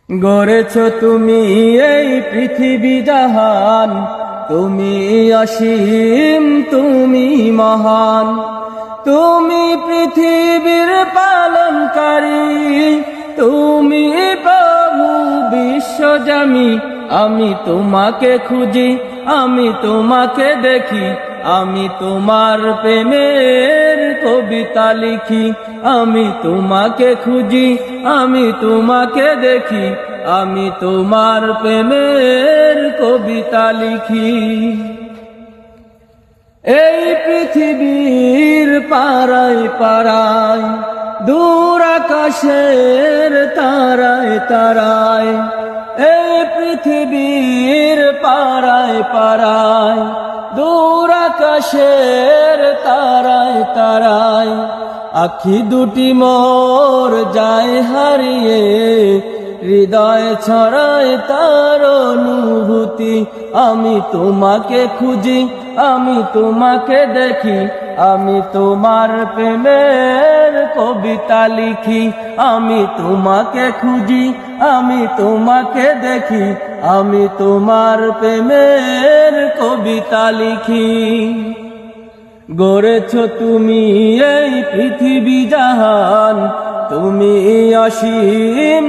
গড়েছ তুমি এই পৃথিবী জাহান, তুমি অসীম, তুমি মহান। তুমি পৃথিবীর পালনকারী, তুমি প্রভু বিশ্বজামি। আমি তোমাকে খুঁজি, আমি তোমাকে দেখি, আমি তোমার প্রেমের কবিতা লিখি। আমি তোমাকে খুঁজি, আমি তোমাকে দেখি, আমি তোমার প্রেমের কবিতা লিখি। এই পৃথিবীর পাড়ায় পাড়ায়, দূর আকাশের তারায় তারায়, এই পৃথিবীর পাড়ায় পাড়ায়, দূর আকাশের তারায় তারায়, আখি দুটি মোর যায় হারিয়ে, হৃদয় ছড়ায় তার অনুভূতি। আমি তোমাকে খুঁজি, আমি তোমাকে দেখি, আমি তোমার প্রেমের কবিতা লিখি। আমি তোমাকে খুঁজি, আমি তোমাকে দেখি, আমি তোমার প্রেমের কবিতা লিখি। গড়েছ তুমি এই পৃথিবী জাহান, তুমি অসীম।